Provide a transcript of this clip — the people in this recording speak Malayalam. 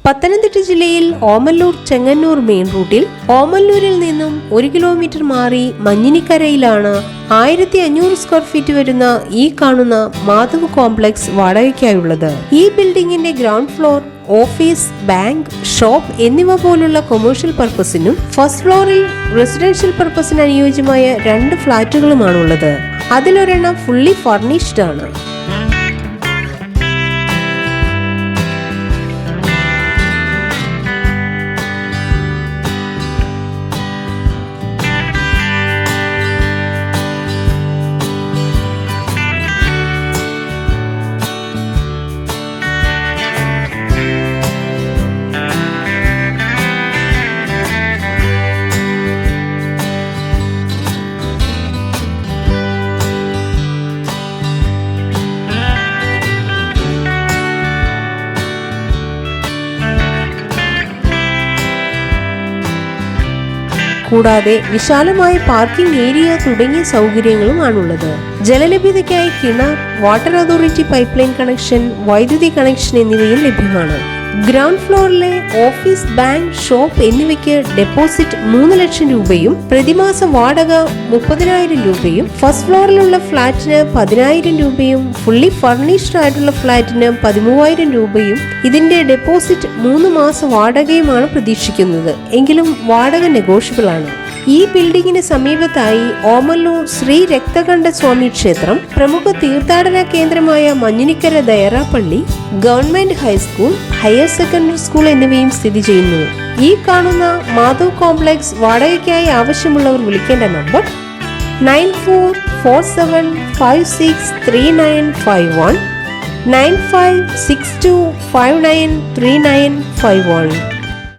പത്തനംതിട്ട ജില്ലയിൽ ഓമല്ലൂർ ചെങ്ങന്നൂർ മെയിൻ റൂട്ടിൽ ഓമല്ലൂരിൽ നിന്നും 1 കിലോമീറ്റർ മാറി മഞ്ഞിനിക്കരയിലാണ് 1500 സ്ക്വയർ ഫീറ്റ് വരുന്ന ഈ കാണുന്ന മാധവ് കോംപ്ലക്സ് വാടകയ്ക്കായുള്ളത്. ഈ ബിൽഡിംഗിന്റെ ground floor office, bank, shop എന്നിവ പോലുള്ള കൊമേഴ്ഷ്യൽ പർപ്പസിനും ഫസ്റ്റ് ഫ്ലോറിൽ റെസിഡൻഷ്യൽ പർപ്പസിന് അനുയോജ്യമായ 2 ഫ്ളാറ്റുകളുമാണുള്ളത്. അതിലൊരെണ്ണം ഫുള്ളി ഫർണിഷ്ഡ് ആണ്. കൂടാതെ വിശാലമായ പാർക്കിംഗ് ഏരിയ തുടങ്ങിയ സൗകര്യങ്ങളുമാണുള്ളത്. ജലലഭ്യതയ്ക്കായി കിണർ, water authority pipe line connection, വൈദ്യുതി കണക്ഷൻ എന്നിവയും ലഭ്യമാണ്. ഗ്രൗണ്ട് ഫ്ലോറിലെ ഓഫീസ്, ബാങ്ക്, ഷോപ്പ് എന്നിവയ്ക്ക് ഡെപ്പോസിറ്റ് 3 ലക്ഷം രൂപയും പ്രതിമാസ വാടക 30,000 രൂപയും, ഫസ്റ്റ് ഫ്ലോറിലുള്ള ഫ്ളാറ്റിന് 10,000 രൂപയും, ഫുള്ളി ഫർണിഷ്ഡ് ആയിട്ടുള്ള ഫ്ളാറ്റിന് 13,000 രൂപയും ഇതിന്റെ ഡെപ്പോസിറ്റ് 3 മാസ വാടകയുമാണ് പ്രതീക്ഷിക്കുന്നത്. എങ്കിലും വാടക നെഗോഷ്യബിൾ ആണ്. ഈ ബിൽഡിങ്ങിന് സമീപത്തായി ഓമല്ലൂർ ശ്രീ രക്തകണ്ഠ സ്വാമി ക്ഷേത്രം, പ്രമുഖ തീർത്ഥാടന കേന്ദ്രമായ മഞ്ഞിനിക്കര ദയറാപ്പള്ളി, government high school, higher secondary school എന്നിവയും സ്ഥിതി ചെയ്യുന്നു. ഈ കാണുന്ന മാധവ് കോംപ്ലക്സ് വാടകയ്ക്കായി ആവശ്യമുള്ളവർ വിളിക്കേണ്ട നമ്പർ 9447563951, 9562593951.